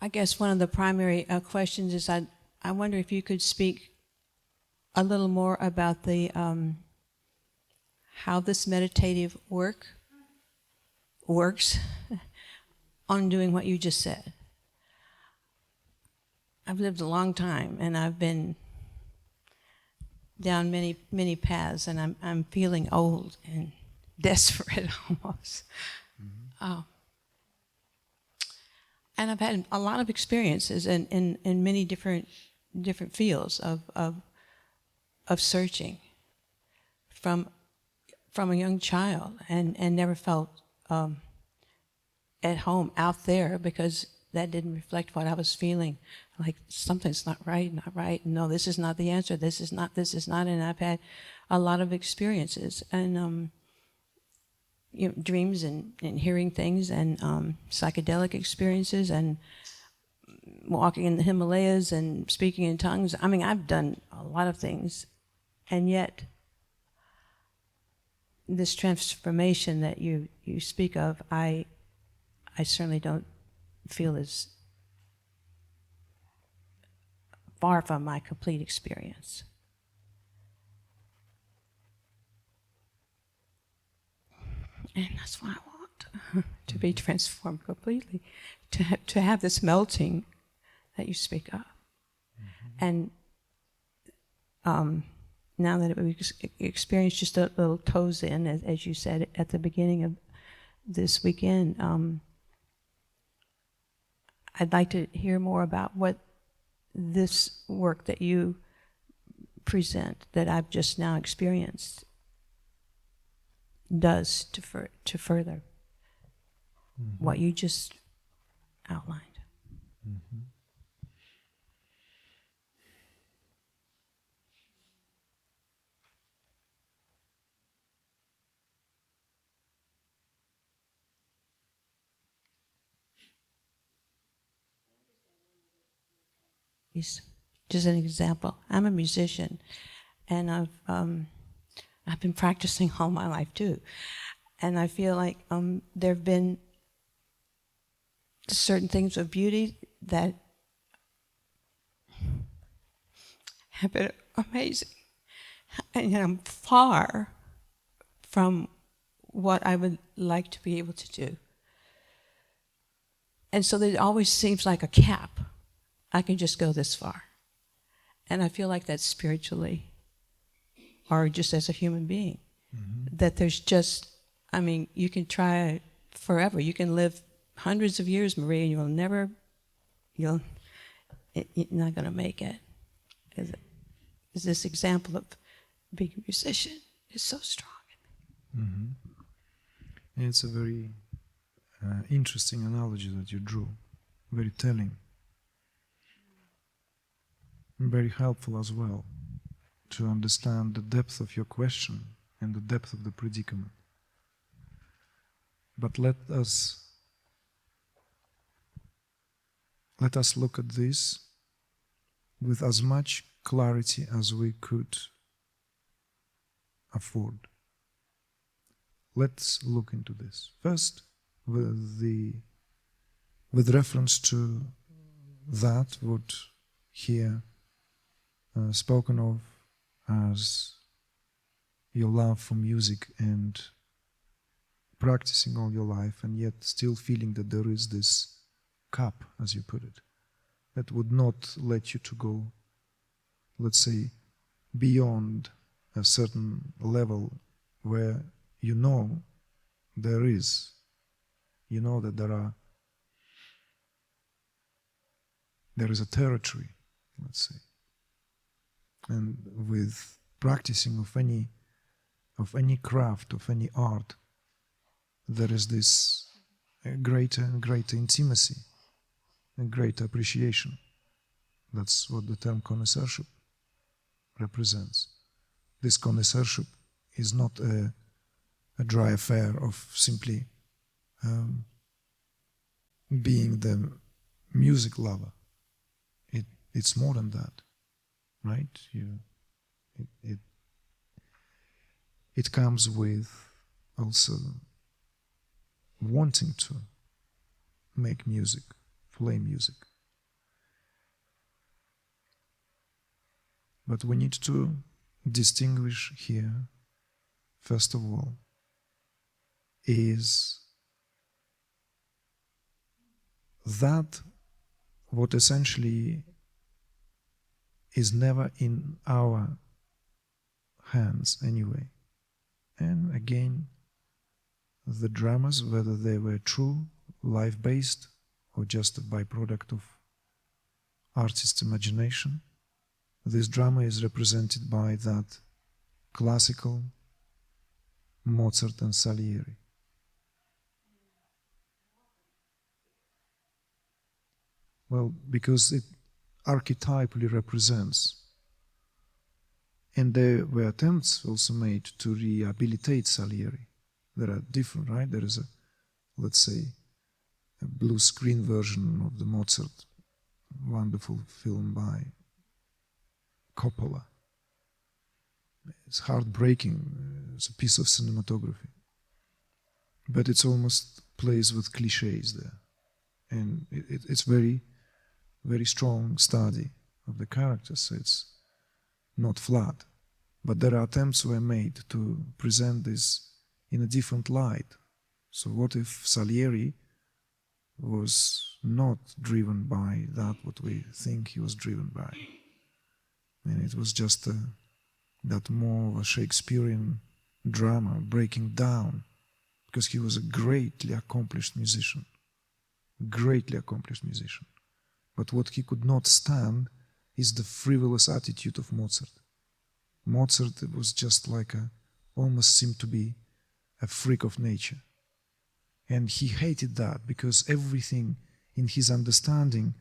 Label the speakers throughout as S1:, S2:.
S1: I guess one of the primary questions is I wonder if you could speak a little more about the how this meditative work works on doing what you just said. I've lived a long time, and I've been down many paths, and I'm feeling old and desperate almost. Mm-hmm. And I've had a lot of experiences in many different fields of searching from a young child, and never felt at home out there because that didn't reflect what I was feeling. Like something's not right. No, this is not the answer. This is not. And I've had a lot of experiences and dreams and hearing things and psychedelic experiences and walking in the Himalayas and speaking in tongues. I mean, I've done a lot of things, and yet this transformation that you speak of, I certainly don't feel is far from my complete experience. And that's what I want, to be transformed completely, to have this melting that you speak of. Mm-hmm. And now that we've experienced just a little toes in, as you said at the beginning of this weekend, I'd like to hear more about what this work that you present, that I've just now experienced, does to further mm-hmm. what you just outlined. Mm-hmm. Just an example. I'm a musician, and I've been practicing all my life too, and I feel like there have been certain things of beauty that have been amazing, and I'm far from what I would like to be able to do. And so there always seems like a cap. I can just go this far. And I feel like that's spiritually, or just as a human being, mm-hmm. that there's just, I mean, you can try forever. You can live hundreds of years, Marie, and you're not going to make it. Is this example of being a musician is so strong in me.
S2: Mm-hmm. It's a very interesting analogy that you drew, very telling. Very helpful as well to understand the depth of your question and the depth of the predicament. But let us look at this with as much clarity as we could afford. Let's look into this. First, with reference to that, what here spoken of as your love for music and practicing all your life, and yet still feeling that there is this cup, as you put it, that would not let you to go, let's say, beyond a certain level where you know there is, you know that there is a territory, let's say. And with practicing of any craft, of any art, there is this greater and greater intimacy and greater appreciation. That's what the term connoisseurship represents. This connoisseurship is not a dry affair of simply being the music lover. It's more than that. Right? It comes with also wanting to make music, play music, But we need to distinguish here, first of all, is that what essentially is never in our hands anyway. And again, the dramas, whether they were true, life-based, or just a byproduct of artist's imagination, this drama is represented by that classical Mozart and Salieri. Well, because it archetypally represents, and there were attempts also made to rehabilitate Salieri. There are different, right? There is a, let's say, a blue screen version of the Mozart, wonderful film by Coppola. It's heartbreaking. It's a piece of cinematography. But it's almost plays with cliches there. And it's very, very strong study of the characters. So it's not flat. But there are attempts were made to present this in a different light. So what if Salieri was not driven by that what we think he was driven by? And it was just that more of a Shakespearean drama, breaking down, because he was a greatly accomplished musician. But what he could not stand is the frivolous attitude of Mozart. Mozart was just like almost seemed to be a freak of nature. And he hated that because everything in his understanding,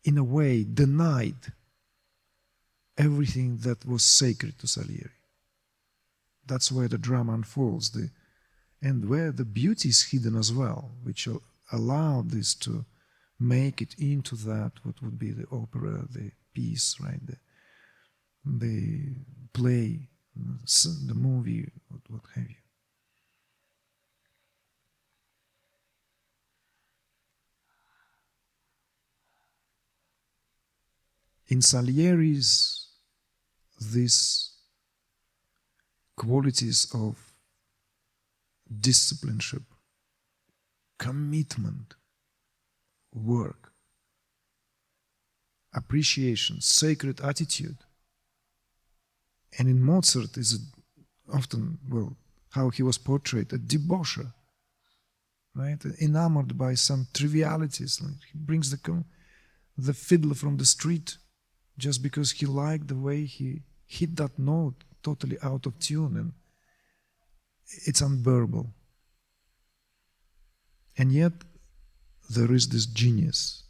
S2: in a way, denied everything that was sacred to Salieri. That's where the drama unfolds, and where the beauty is hidden as well, which allowed this to make it into that, what would be the opera, the piece, right? The play, the movie, what have you. In Salieri's, these qualities of discipleship, commitment, work, appreciation, sacred attitude. And in Mozart is often, well, how he was portrayed, a debaucher, right? Enamored by some trivialities. Like he brings the fiddle from the street just because he liked the way he hit that note totally out of tune, and it's unbearable. And yet there is this genius,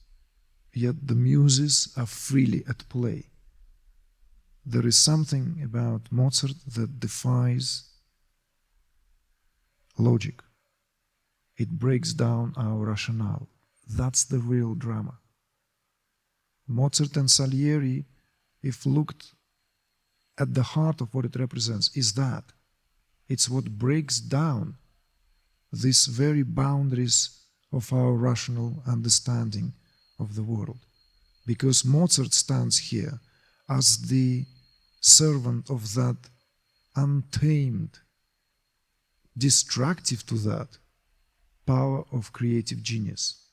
S2: yet the muses are freely at play. There is something about Mozart that defies logic. It breaks down our rationale. That's the real drama. Mozart and Salieri, if looked at the heart of what it represents, is that. It's what breaks down these very boundaries of our rational understanding of the world. Because Mozart stands here as the servant of that untamed, destructive to that power of creative genius.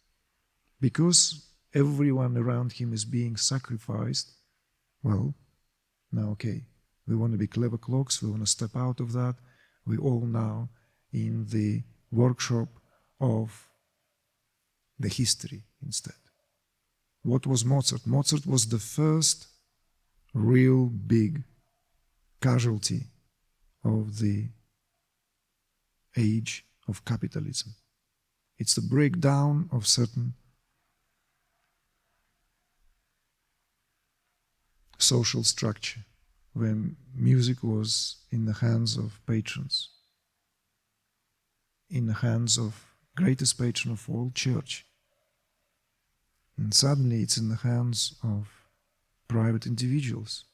S2: Because everyone around him is being sacrificed, well, now okay, we want to be clever clocks, we want to step out of that, we all now in the workshop of the history instead. What was Mozart? Mozart was the first real big casualty of the age of capitalism. It's the breakdown of certain social structure when music was in the hands of patrons, in the hands of greatest patron of all, church. And suddenly it's in the hands of private individuals,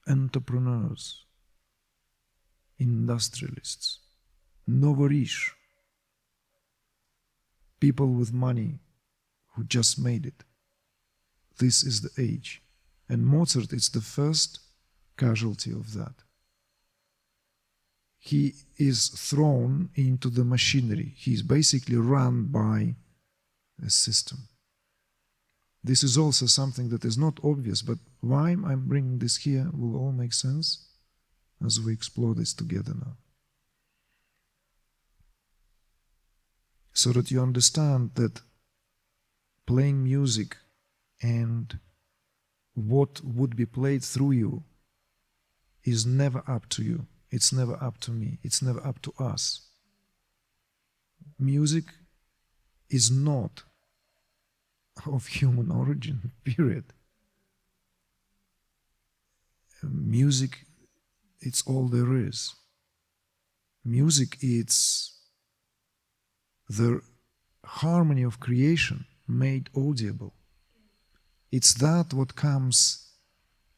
S2: entrepreneurs, industrialists, novorish, people with money who just made it. This is the age. And Mozart is the first casualty of that. He is thrown into the machinery. He is basically run by a system. This is also something that is not obvious, but why I'm bringing this here will all make sense as we explore this together now. So that you understand that playing music and what would be played through you is never up to you. It's never up to me. It's never up to us. Music is not of human origin, period. Music, it's all there is. Music, it's the harmony of creation made audible. It's that what comes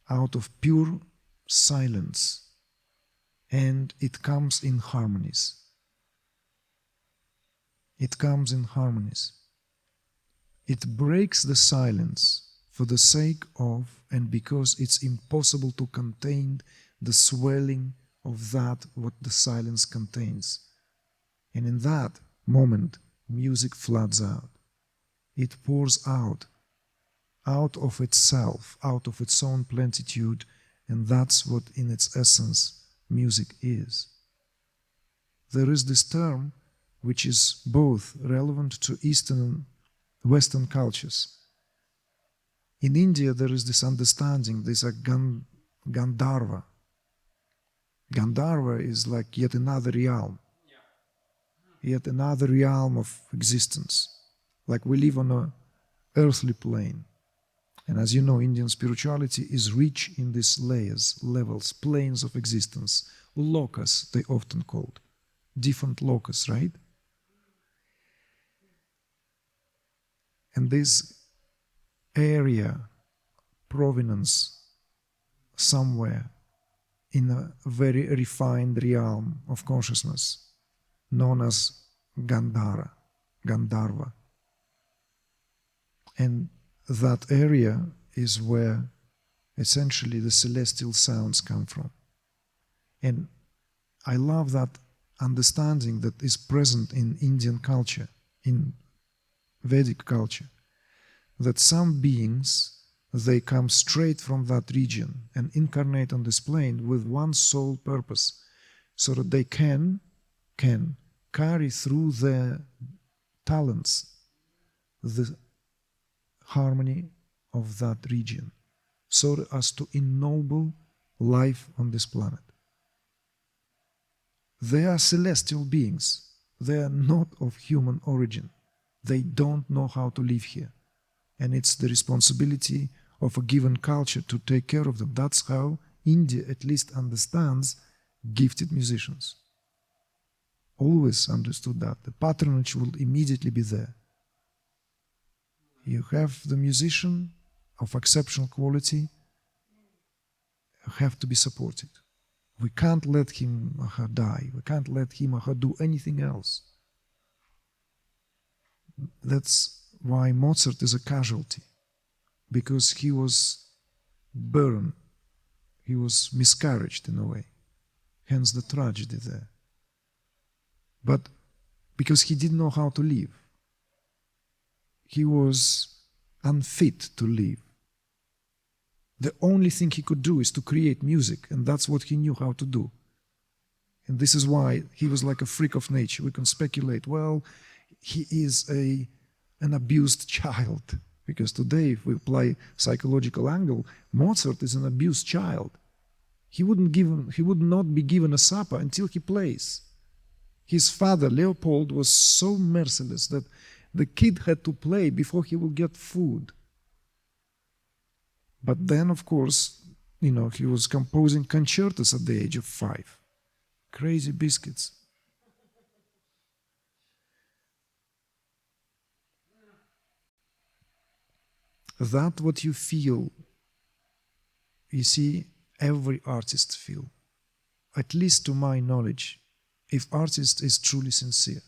S2: out of pure silence, and it comes in harmonies. It comes in harmonies. It breaks the silence for the sake of, and because it's impossible to contain the swelling of that what the silence contains. And in that moment, music floods out. It pours out of itself, out of its own plenitude, and that's what in its essence music is. There is this term which is both relevant to Eastern and Western cultures. In India there is this understanding, there's a Gandharva. Gandharva is like yet another realm. Yet another realm of existence. Like we live on an earthly plane. And as you know, Indian spirituality is rich in these layers, levels, planes of existence. Lokas, they often called. Different lokas, right? And this area, provenance, somewhere in a very refined realm of consciousness, known as Gandharva. And that area is where essentially the celestial sounds come from. And I love that understanding that is present in Indian culture, in Vedic culture, that some beings, they come straight from that region and incarnate on this plane with one sole purpose, so that they can carry through their talents the harmony of that region, so as to ennoble life on this planet. They are celestial beings. They are not of human origin. They don't know how to live here. And it's the responsibility of a given culture to take care of them. That's how India at least understands gifted musicians. Always understood that. The patronage will immediately be there. You have the musician of exceptional quality, have to be supported. We can't let him or her die. We can't let him or her do anything else. That's why Mozart is a casualty, because he was burned, he was miscarried in a way, hence the tragedy there. But because he didn't know how to live, he was unfit to live. The only thing he could do is to create music, and that's what he knew how to do. And this is why he was like a freak of nature. We can speculate, well, he is an abused child. Because today, if we apply psychological angle, Mozart is an abused child. He would not be given a supper until he plays. His father, Leopold, was so merciless that the kid had to play before he would get food. But then, of course, he was composing concertos at the age of 5. Crazy biscuits. That what you feel, you see, every artist feel. At least to my knowledge, if artist is truly sincere.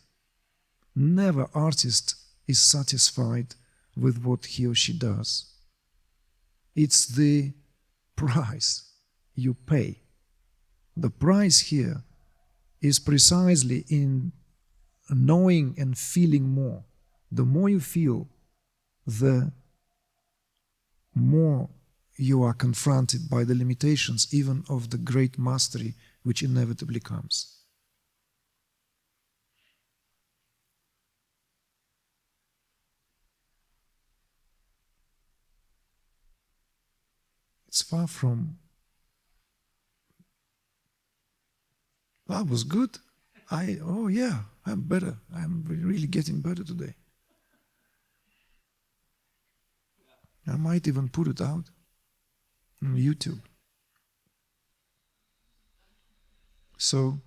S2: Never artist is satisfied with what he or she does. It's the price you pay. The price here is precisely in knowing and feeling more. The more you feel, the more you are confronted by the limitations even of the great mastery which inevitably comes. It's far from, that was good. Oh yeah, I'm better. I'm really getting better today. I might even put it out on YouTube. So,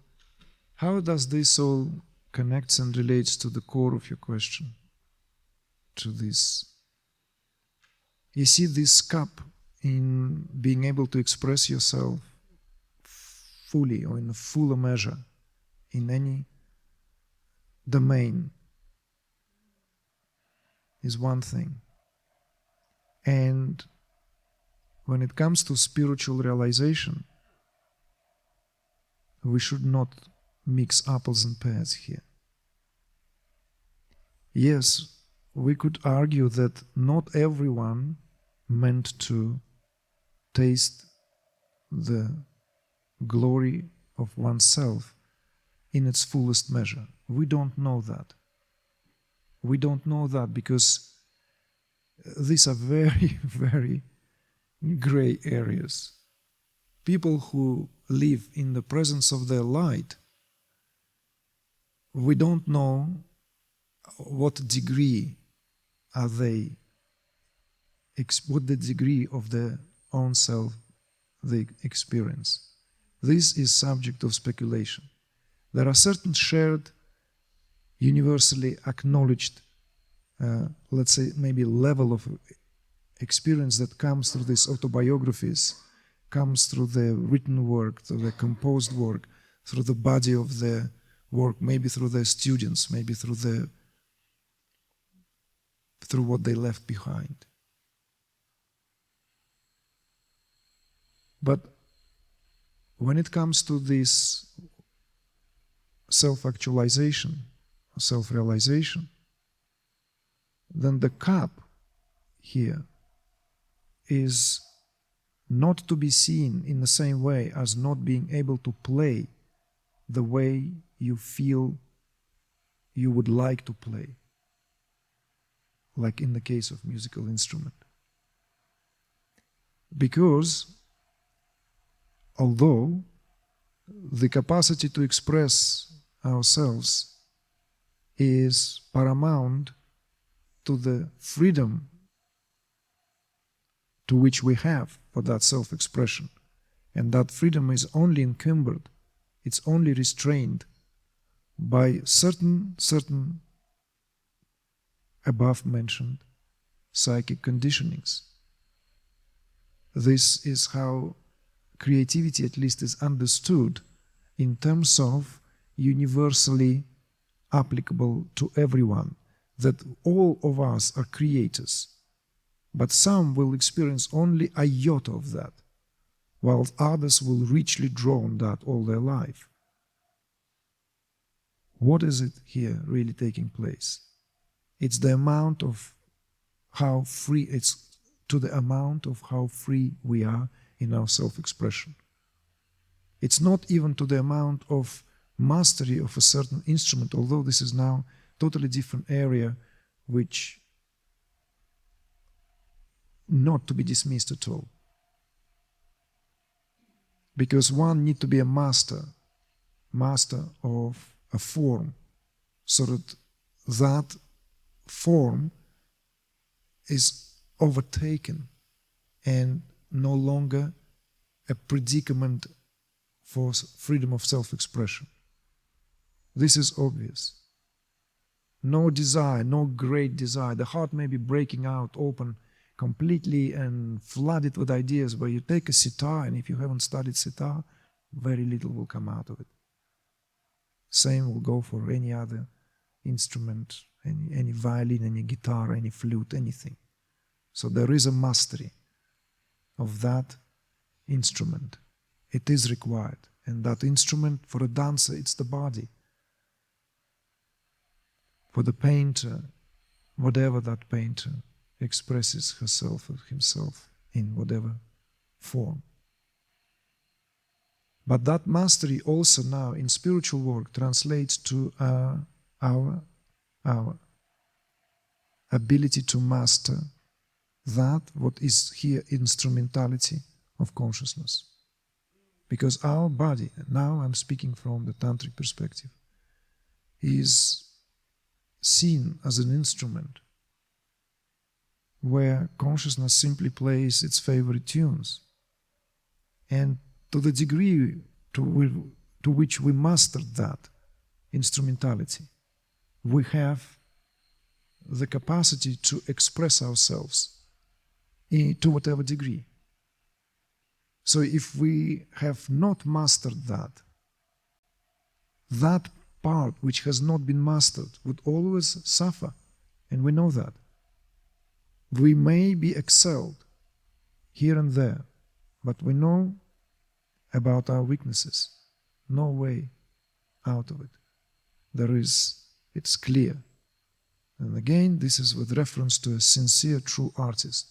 S2: how does this all connects and relates to the core of your question? To this. You see this cup in being able to express yourself fully or in a fuller measure in any domain is one thing. And when it comes to spiritual realization, we should not mix apples and pears here. Yes, we could argue that not everyone meant to taste the glory of oneself in its fullest measure. We don't know that. We don't know that because these are very, very gray areas. People who live in the presence of their light, we don't know what degree are they, what the degree of their own self they experience. This is subject of speculation. There are certain shared, universally acknowledged, let's say maybe level of experience that comes through these autobiographies, comes through the written work, through the composed work, through the body of the work, maybe through their students, maybe through what they left behind. But when it comes to this self-actualization, self-realization, then the cup here is not to be seen in the same way as not being able to play the way you feel you would like to play, like in the case of musical instrument. Because although the capacity to express ourselves is paramount to the freedom to which we have for that self-expression, and that freedom is only encumbered, it's only restrained by certain above mentioned psychic conditionings. This is how creativity at least is understood in terms of universally applicable to everyone, that all of us are creators, but some will experience only a iota of that, while others will richly draw on that all their life. What is it here really taking place? It's the amount of how free, it's to the amount of how free we are in our self-expression. It's not even to the amount of mastery of a certain instrument, although this is now a totally different area which not to be dismissed at all. Because one needs to be a master of a form, so that that form is overtaken and no longer a predicament for freedom of self-expression. This is obvious. No desire, no great desire. The heart may be breaking out open completely and flooded with ideas, where you take a sitar, and if you haven't studied sitar, very little will come out of it. Same will go for any other instrument, any violin, any guitar, any flute, anything. So there is a mastery of that instrument. It is required. And that instrument, for a dancer, it's the body. For the painter, whatever that painter expresses herself or himself in whatever form. But that mastery also now in spiritual work translates to our ability to master that what is here instrumentality of consciousness. Because our body, now I'm speaking from the tantric perspective, is seen as an instrument where consciousness simply plays its favorite tunes. And to the degree to which we mastered that instrumentality, we have the capacity to express ourselves to whatever degree. So if we have not mastered that part which has not been mastered would always suffer, and we know that. We may be excelled here and there, but we know about our weaknesses. No way out of it. It's clear. And again, this is with reference to a sincere, true artist.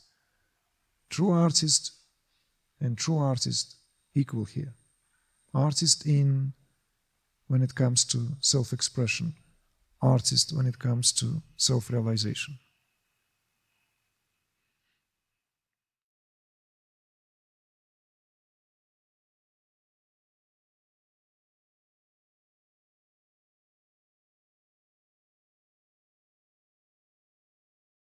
S2: True artist and true artist equal here. Artist when it comes to self-expression. Artist when it comes to self-realization.